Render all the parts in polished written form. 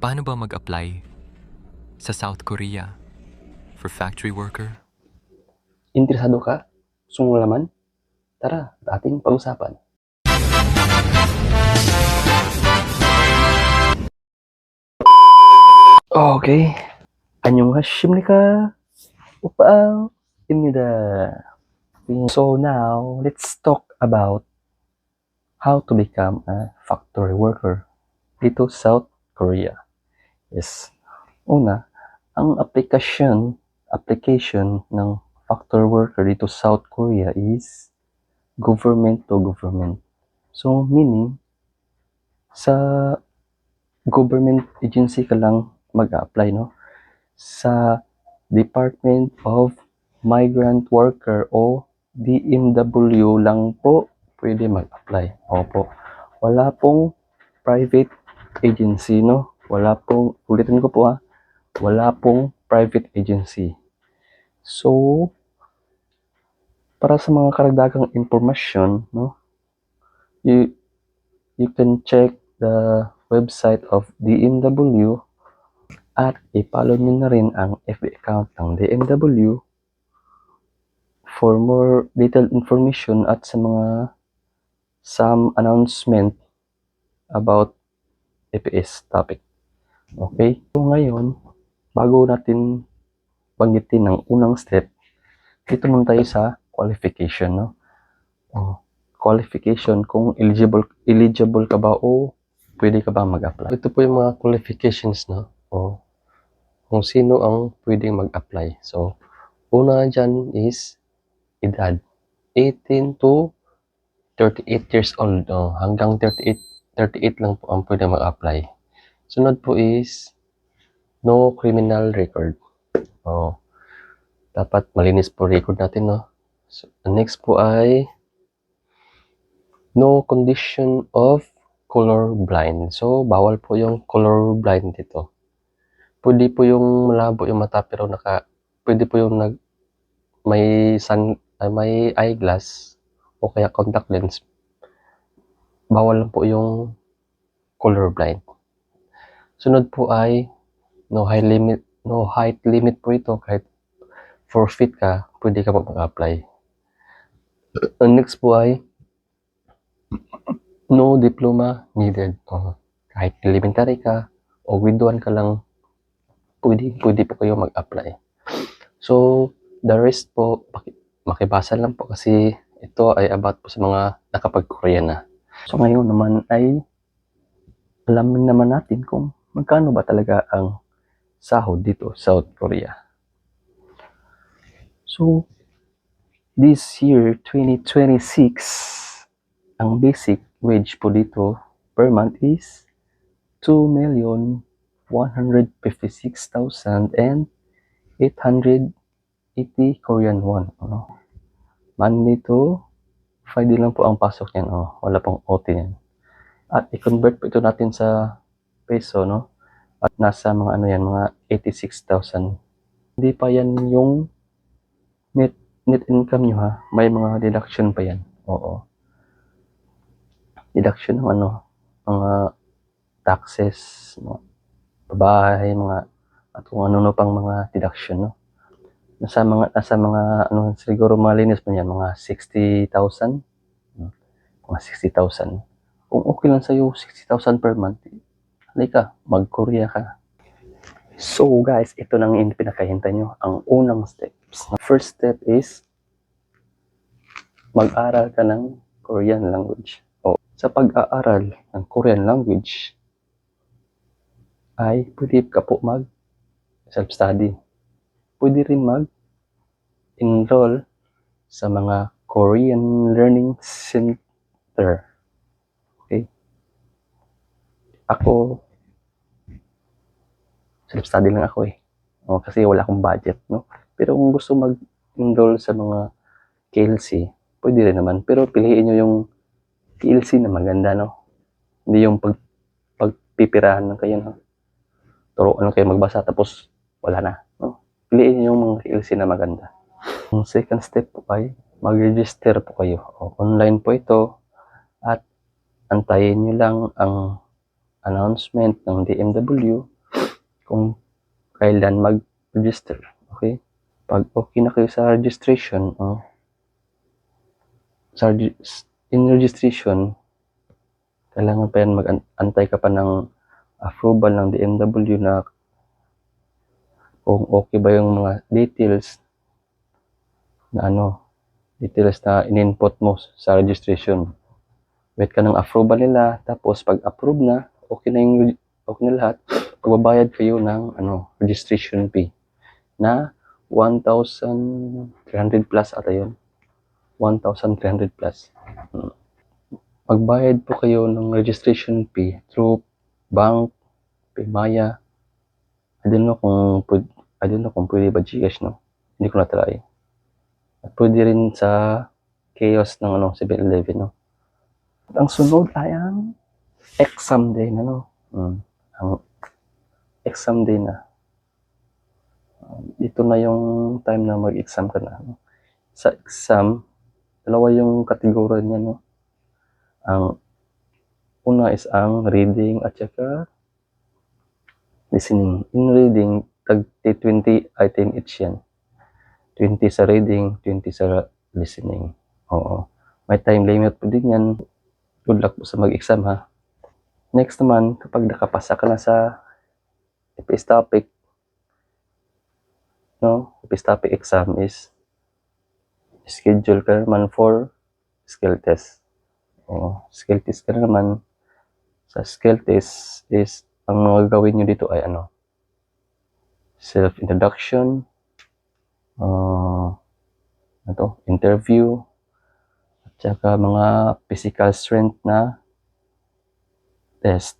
Paano ba mag-apply sa South Korea for factory worker? Interesado ka? Gusto mong laman? Tara, ating pag-usapan. Okay. 안녕하십니까? 오빠입니다. So now, let's talk about how to become a factory worker dito sa South Korea. Yes. Una, ang application ng factory worker dito sa South Korea is government to government. So meaning, sa government agency ka lang mag-apply, no? Sa Department of Migrant Worker o DMW lang po pwede mag-apply. Opo. Wala pong private agency, no? Wala pong, ulitin ko po wala pong private agency. So, para sa mga karagdagang impormasyon, no? You can check the website of DMW at i-follow nyo na rin ang FB account ng DMW for more detailed information at sa mga some announcement about EPS topic. Okay? So ngayon, bago natin banggitin ang unang step, dito muna tayo sa qualification, no? Qualification, kung eligible ka ba o pwede ka ba mag-apply. Ito po yung mga qualifications, no? Kung sino ang pwedeng mag-apply. So, una dyan is edad. 18 to 38 years old. Hanggang 38 lang po ang pwedeng mag-apply. Sunod po is no criminal record. Dapat malinis po record natin, no? So, next po ay no condition of color blind. So, bawal po yung color blind dito. Pwede po yung malabo yung mata pero pwede po yung may eyeglass o kaya contact lens. Bawal lang po yung color blind. Sunod po ay no height limit po ito. Kahit 4 feet ka, pwede ka mag-apply. Next po ay no diploma needed. Kahit elementary ka o grade 1 ka lang, pwede po kayo mag-apply. So, the rest po, makibasa lang po kasi ito ay about po sa mga nakapag-Korea na. So, ngayon naman ay alamin naman natin kung magkano ba talaga ang sahod dito sa South Korea. So, this year, 2026, ang basic wage po dito per month is 2,156,880 Korean won. Monday to Friday lang po ang pasok niyan. Wala pong OT yan. At i-convert po ito natin sa peso, no? At nasa mga mga 86,000. Hindi pa yan yung net income nyo, ha? May mga deduction pa yan. Deduction ng mga taxes, babahay, at kung ano pang mga deduction, no? Nasa mga siguro mga linis pa yan, mga 60,000. Mga 60,000. Kung okay lang sa'yo, 60,000 per month, halika, mag-Korea ka. So guys, ito nang pinakahintay nyo, ang unang steps. First step is mag-aral ka ng Korean language. Sa pag-aaral ng Korean language ay pwede ka po mag-self-study. Pwede rin mag-enroll sa mga Korean Learning Center. Okay? Ako, self-study lang ako kasi wala akong budget, no? Pero kung gusto mag-enroll sa mga KLC, pwede rin naman. Pero piliin nyo yung KLC na maganda, no? Hindi yung pagpipirahan lang kayo, no? Turuan lang kayo magbasa tapos wala na, no? Piliin nyo yung mga KLC na maganda. Ang second step po ay mag-register po kayo. Online po ito at antayin nyo lang ang announcement ng DMW kung kailan mag-register. Okay? Pag okay na kayo sa registration, in registration, kailangan pa yan mag-antay ka pa ng approval ng DMW na kung okay ba yung mga details na details na in-input mo sa registration. Wait ka ng approval nila, tapos pag approve na, okay na lahat, pagbabayad kayo ng registration fee na 1,300 plus ata yun. 1,300 plus. Magbayad po kayo ng registration fee through bank, Paymaya. I don't know kung pwede ba Gcash, no? Hindi ko na-try. At pwede rin sa kiosk ng 7-Eleven, no? At ang sunod ay ang exam day na, no? Ang exam day na. Dito na yung time na mag-exam ka na, no? Sa exam, dalawa yung kategorya niya, no? Ang una is ang reading at saka listening. In reading, tag 20 item each yan. 20 sa reading, 20 sa listening. Oo. May time limit po din yan. Good luck po sa mag-exam, ha. Next naman, kapag nakapasa ka na sa EPS topic, no? EPS topic exam is schedule ka naman for skill test. Oo. Skill test ka naman. Sa skill test is, ang mga gawin nyo dito ay self-introduction, interview, at saka mga physical strength na test.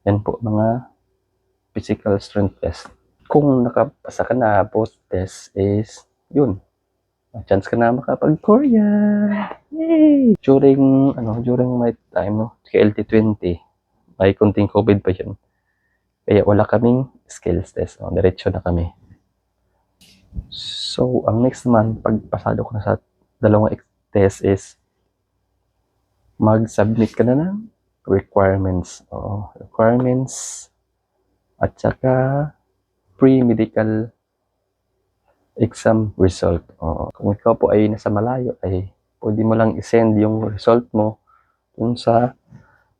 Yan po, mga physical strength test. Kung nakapasa ka na, both test is, yun, chance ka na makapag-Korean. Yay! During my time, no, KLT20, may kunting COVID pa yun. Kaya wala kaming skills test. Diretso na kami. So, ang next naman, pag pasado ko na sa dalawang test is mag-submit ka na ng requirements. Requirements at saka pre-medical exam result. Kung ikaw po ay nasa malayo, ay pwede mo lang i-send yung result mo dun sa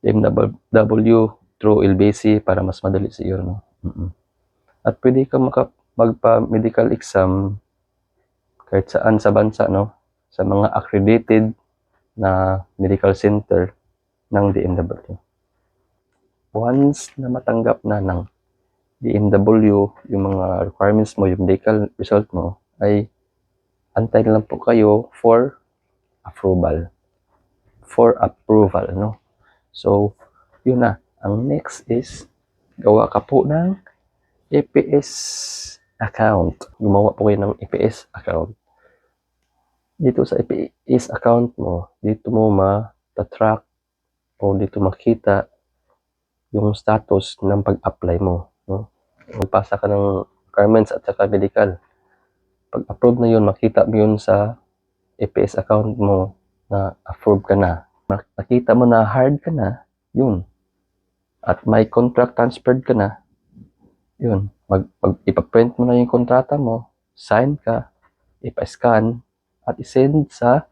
DMW through LBC para mas madali sa iyo, no? At pwede ka magpa-medical exam kahit saan sa bansa, no? Sa mga accredited na medical center ng DMW. Once na matanggap na ng DMW yung mga requirements mo, yung medical result mo, ay antay na lang po kayo for approval. No? So, yun na. Ang next is, gawa ka po ng EPS account. Gumawa po kayo ng EPS account. Dito sa EPS account mo, dito mo ma-track o dito makita yung status ng pag-apply mo. No? Magpasa ka ng requirements at saka medical. Pag approve na yun, makita mo yun sa EPS account mo na approve ka na. Nakita mo na hard ka na, yun. At may contract transferred ka na, yun. Ipaprint mo na yung kontrata mo, sign ka, ipa-scan, at isend sa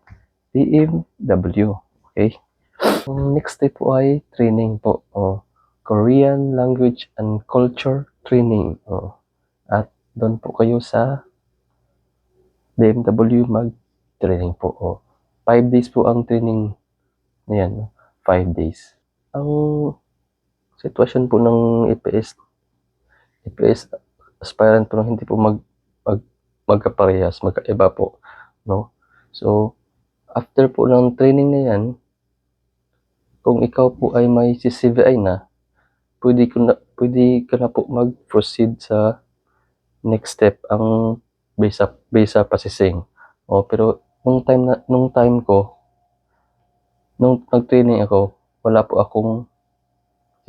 DMW. Okay? Next step po ay training po. Korean Language and Culture Training. At doon po kayo sa DMW mag-training po. 5 days po ang training na yan. 5 days. Ang sitwasyon po ng EPS aspirant po hindi po magkaparehas, magkaiba po, no? So, after po ng training na yan, kung ikaw po ay may CCVI na, pwede ka na po mag-proceed sa next step, ang visa processing. Pero nung nag-training ako, wala po akong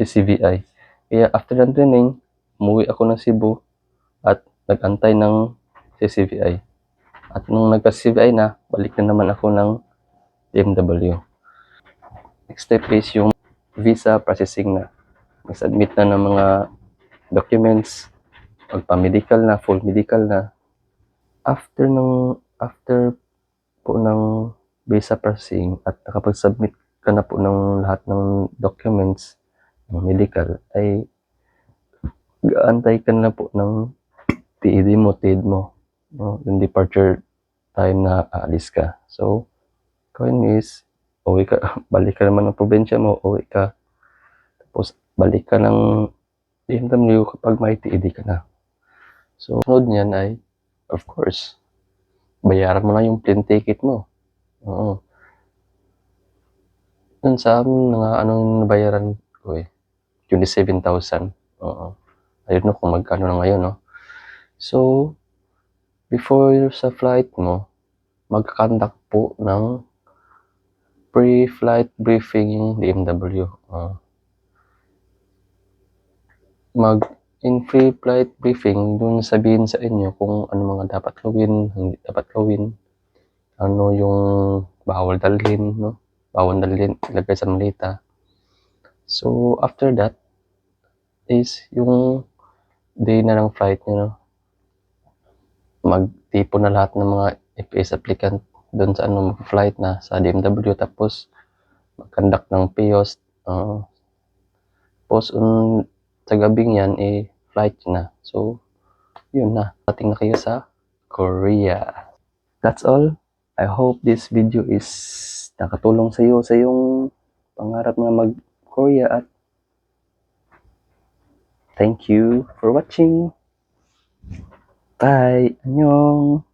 CCVI. Kaya after ng training, umuwi ako ng Cebu at nag-antay ng CCVI. At nung nagka-CCVI na, balik na naman ako ng DMW. Next step is yung visa processing na. Mag-submit na ng mga documents, magpa-medical na, full medical na. After po ng visa processing at nakapag-submit ka na po ng lahat ng documents ng medical, ay gaantay ka na po ng TED mo, no? Yung departure time na aalis ka. So, gawin mo is, uwi ka, balik ka naman ng probinsya mo, uwi ka. Tapos, balik ka ng DMW kapag may TED ka na. So, sunod niyan ay, of course, bayaran mo na yung plane ticket mo. Oo. Dun sa amin, anong nabayaran ko 27,000. Oo. Ayun no, kung magkano na ngayon, no. So, before sa flight mo, magkakandak po ng pre-flight briefing yung DMW. In pre-flight briefing, dun sabihin sa inyo kung ano mga dapat gawin, hindi dapat gawin, ano yung bawal dalhin, no? Bawal dalhin, ilagay sa malita. So, after that, is yung day na ng flight nyo, no? Magtipon na lahat ng mga FAS applicant doon sa flight na sa DMW, tapos mag-conduct ng PIOS. Tapos sa gabing yan, flight na. So, yun na. Ating na kayo sa Korea. That's all. I hope this video is nakatulong sa iyo sa iyong pangarap na mag-Korea, at thank you for watching. Bye! Annyeong!